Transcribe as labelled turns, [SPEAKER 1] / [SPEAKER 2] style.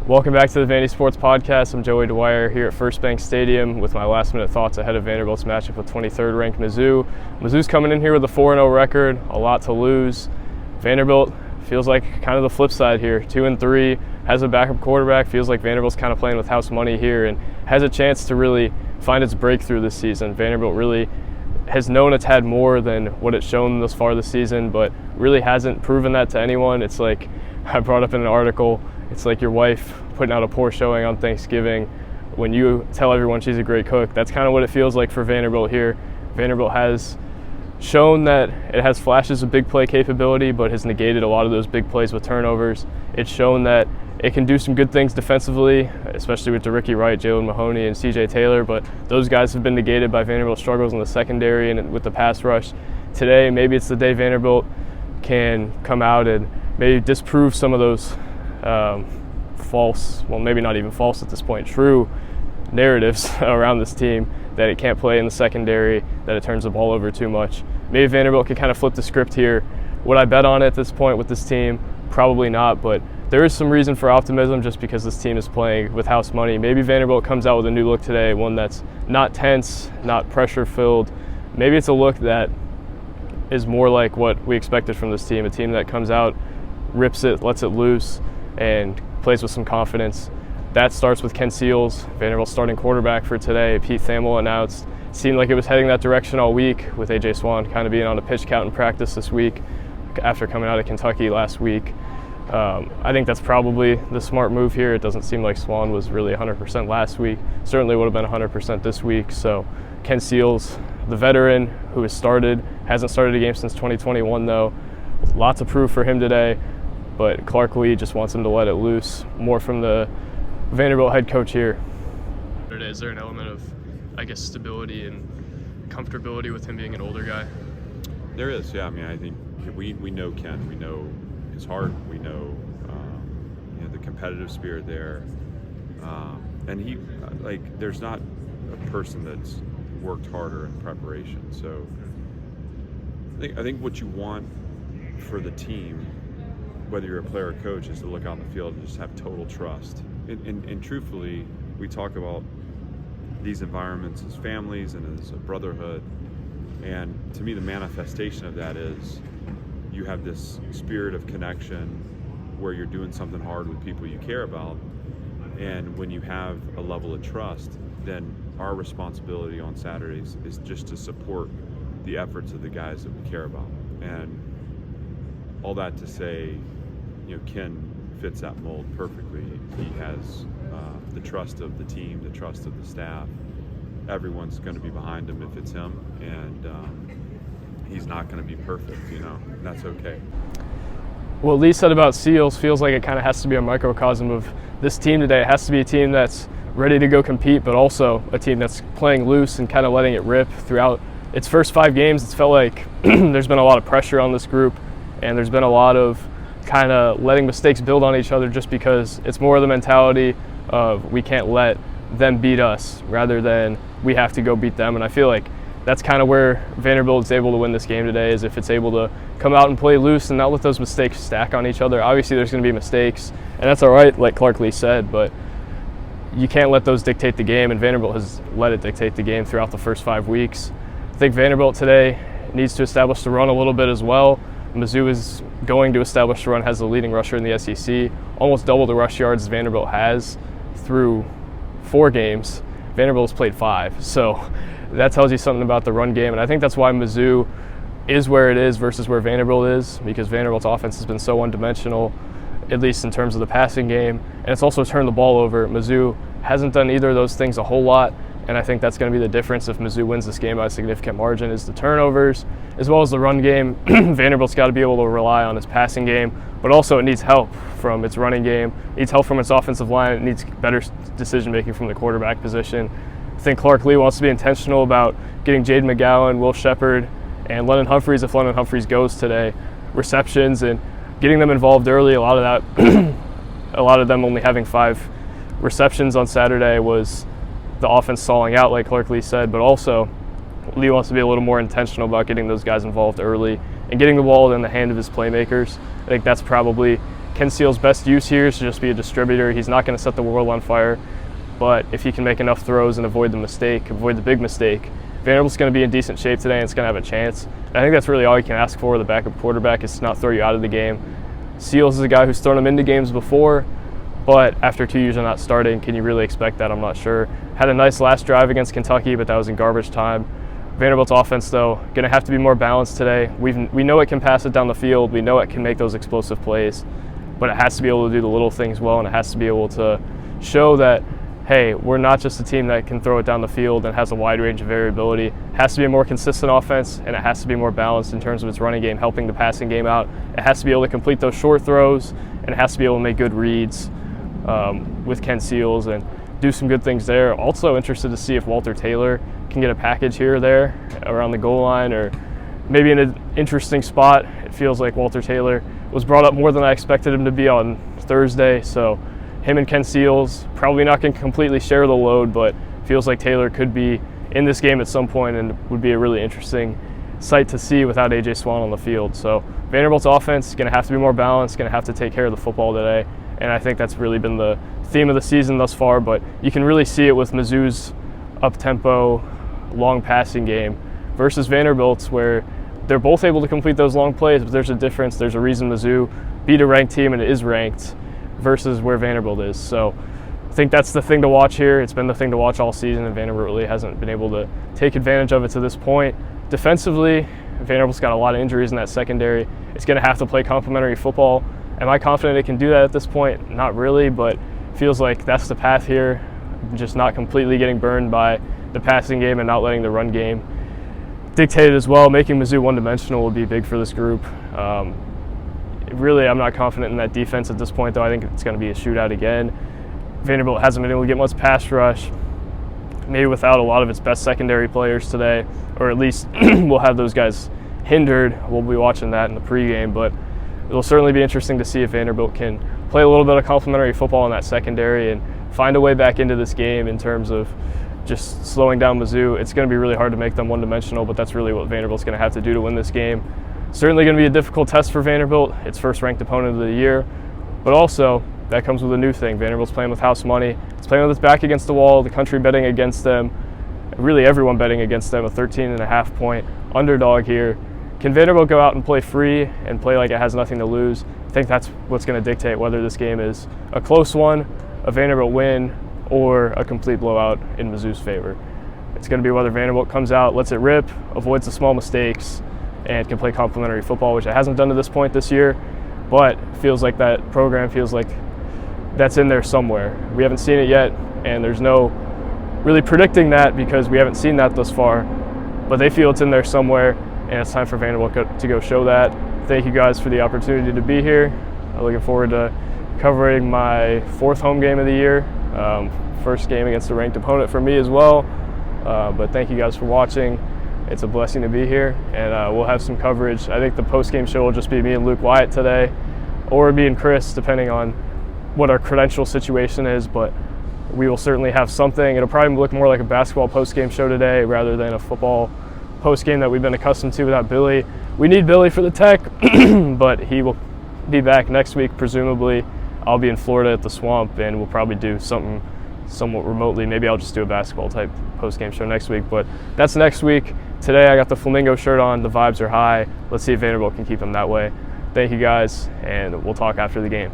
[SPEAKER 1] Welcome back to the Vandy Sports Podcast. I'm Joey Dwyer here at First Bank Stadium with my last-minute thoughts ahead of Vanderbilt's matchup with 23rd-ranked Mizzou. Mizzou's coming in here with a 4-0 record, a lot to lose. Vanderbilt feels like kind of the flip side here, 2-3, has a backup quarterback, feels like Vanderbilt's kind of playing with house money here and has a chance to really find its breakthrough this season. Vanderbilt really has known it's had more than what it's shown thus far this season, but really hasn't proven that to anyone. It's like I brought up in an article, it's like your wife putting out a poor showing on Thanksgiving when you tell everyone she's a great cook. That's kind of what it feels like for Vanderbilt here. Vanderbilt has shown that it has flashes of big play capability, but has negated a lot of those big plays with turnovers. It's shown that it can do some good things defensively, especially with Ricky Wright, Jalen Mahoney, and CJ Taylor, but those guys have been negated by Vanderbilt's struggles in the secondary and with the pass rush. Today, maybe it's the day Vanderbilt can come out and maybe disprove some of those false, well, maybe not even false at this point, true narratives around this team that it can't play in the secondary, that it turns the ball over too much. Maybe Vanderbilt could kind of flip the script here. Would I bet on it at this point with this team? Probably not, but there is some reason for optimism just because this team is playing with house money. Maybe Vanderbilt comes out with a new look today, one that's not tense, not pressure-filled. Maybe it's a look that is more like what we expected from this team, a team that comes out, rips it, lets it loose, and plays with some confidence. That starts with Ken Seals, Vanderbilt's starting quarterback for today. Pete Thamel announced. Seemed like it was heading that direction all week, with A.J. Swan kind of being on a pitch count in practice this week after coming out of Kentucky last week. I think that's probably the smart move here. It doesn't seem like Swan was really 100% last week. Certainly would have been 100% this week. So Ken Seals, the veteran who has started, hasn't started a game since 2021 though. Lots of proof for him today. But Clark Lea just wants him to let it loose. More from the Vanderbilt head coach here. Is there an element of, I guess, stability and comfortability with him being an older guy?
[SPEAKER 2] There is, yeah. I mean, I think we know Ken. We know his heart. We know, the competitive spirit there. And he, there's not a person that's worked harder in preparation. So I think what you want for the team, whether you're a player or coach, is to look out in the field and just have total trust. And truthfully, we talk about these environments as families and as a brotherhood. And to me, the manifestation of that is you have this spirit of connection where you're doing something hard with people you care about. And when you have a level of trust, then our responsibility on Saturdays is just to support the efforts of the guys that we care about. And all that to say, Ken fits that mold perfectly. He has the trust of the team, the trust of the staff. Everyone's going to be behind him if it's him, and he's not going to be perfect, and that's okay.
[SPEAKER 1] What Lee said about Seals feels like it kind of has to be a microcosm of this team today. It has to be a team that's ready to go compete, but also a team that's playing loose and kind of letting it rip throughout its first 5 games. It's felt like there's been a lot of pressure on this group, and there's been a lot of kind of letting mistakes build on each other just because it's more of the mentality of we can't let them beat us rather than we have to go beat them. And I feel like that's kind of where Vanderbilt is able to win this game today, is if it's able to come out and play loose and not let those mistakes stack on each other. Obviously there's going to be mistakes, and that's all right, like Clark Lea said, but you can't let those dictate the game, and Vanderbilt has let it dictate the game throughout the first 5 weeks. I think Vanderbilt today needs to establish the run a little bit as well. Mizzou is going to establish the run, has the leading rusher in the SEC, almost double the rush yards Vanderbilt has through 4 games. Vanderbilt's played 5, so that tells you something about the run game, and I think that's why Mizzou is where it is versus where Vanderbilt is, because Vanderbilt's offense has been so one-dimensional, at least in terms of the passing game, and it's also turned the ball over. Mizzou hasn't done either of those things a whole lot, and I think that's going to be the difference if Mizzou wins this game by a significant margin, is the turnovers as well as the run game. Vanderbilt's got to be able to rely on its passing game, but also it needs help from its running game. It needs help from its offensive line. It needs better decision-making from the quarterback position. I think Clark Lea wants to be intentional about getting Jaden McGowan, Will Shepard, and Lennon Humphreys, if Lennon Humphreys goes today, receptions and getting them involved early. A lot of them only having 5 receptions on Saturday was the offense stalling out, like Clark Lea said, but also Lee wants to be a little more intentional about getting those guys involved early and getting the ball in the hand of his playmakers. I think that's probably Ken Seals' best use here is to just be a distributor. He's not going to set the world on fire, but if he can make enough throws and avoid the big mistake, Vanderbilt's going to be in decent shape today and it's going to have a chance. And I think that's really all you can ask for. The backup quarterback is to not throw you out of the game. Seals is a guy who's thrown him into games before, but after 2 years of not starting, can you really expect that? I'm not sure. Had a nice last drive against Kentucky, but that was in garbage time. Vanderbilt's offense, though, going to have to be more balanced today. We know it can pass it down the field. We know it can make those explosive plays, but it has to be able to do the little things well, and it has to be able to show that, hey, we're not just a team that can throw it down the field and has a wide range of variability. It has to be a more consistent offense, and it has to be more balanced in terms of its running game, helping the passing game out. It has to be able to complete those short throws, and it has to be able to make good reads with Ken Seals and do some good things there. Also interested to see if Walter Taylor can get a package here or there around the goal line, or maybe in an interesting spot. It feels like Walter Taylor was brought up more than I expected him to be on Thursday, so him and Ken Seals probably not going to completely share the load, but feels like Taylor could be in this game at some point and would be a really interesting sight to see without A.J. Swan on the field. So Vanderbilt's offense is going to have to be more balanced, going to have to take care of the football today, and I think that's really been the theme of the season thus far, but you can really see it with Mizzou's up-tempo, long passing game versus Vanderbilt's, where they're both able to complete those long plays, but there's a difference. There's a reason Mizzou beat a ranked team and it is ranked versus where Vanderbilt is. So I think that's the thing to watch here. It's been the thing to watch all season, and Vanderbilt really hasn't been able to take advantage of it to this point. Defensively, Vanderbilt's got a lot of injuries in that secondary. It's going to have to play complementary football. Am I confident it can do that at this point? Not really, but feels like that's the path here. Just not completely getting burned by the passing game and not letting the run game dictate it as well. Making Mizzou one-dimensional will be big for this group. Really, I'm not confident in that defense at this point, though. I think it's going to be a shootout again. Vanderbilt hasn't been able to get much pass rush, maybe without a lot of its best secondary players today, or at least we'll have those guys hindered. We'll be watching that in the pregame, but it'll certainly be interesting to see if Vanderbilt can play a little bit of complementary football in that secondary and find a way back into this game in terms of just slowing down Mizzou. It's going to be really hard to make them one-dimensional, but that's really what Vanderbilt's going to have to do to win this game. Certainly going to be a difficult test for Vanderbilt, its first-ranked opponent of the year, but also that comes with a new thing. Vanderbilt's playing with house money. It's playing with its back against the wall, the country betting against them, really everyone betting against them, a 13.5-point underdog here. Can Vanderbilt go out and play free and play like it has nothing to lose? I think that's what's going to dictate whether this game is a close one, a Vanderbilt win, or a complete blowout in Mizzou's favor. It's going to be whether Vanderbilt comes out, lets it rip, avoids the small mistakes, and can play complementary football, which it hasn't done to this point this year, but feels like that program feels like that's in there somewhere. We haven't seen it yet, and there's no really predicting that because we haven't seen that thus far, but they feel it's in there somewhere, and it's time for Vanderbilt to go show that. Thank you guys for the opportunity to be here. I'm looking forward to covering my fourth home game of the year, first game against a ranked opponent for me as well, but thank you guys for watching. It's a blessing to be here, and we'll have some coverage. I think the post-game show will just be me and Luke Wyatt today, or me and Chris, depending on what our credential situation is, but we will certainly have something. It'll probably look more like a basketball post-game show today rather than a football post-game that we've been accustomed to without Billy. We need Billy for the tech, but he will be back next week, presumably. I'll be in Florida at the Swamp, and we'll probably do something somewhat remotely. Maybe I'll just do a basketball-type post-game show next week, but that's next week. Today I got the Flamingo shirt on. The vibes are high. Let's see if Vanderbilt can keep them that way. Thank you guys, and we'll talk after the game.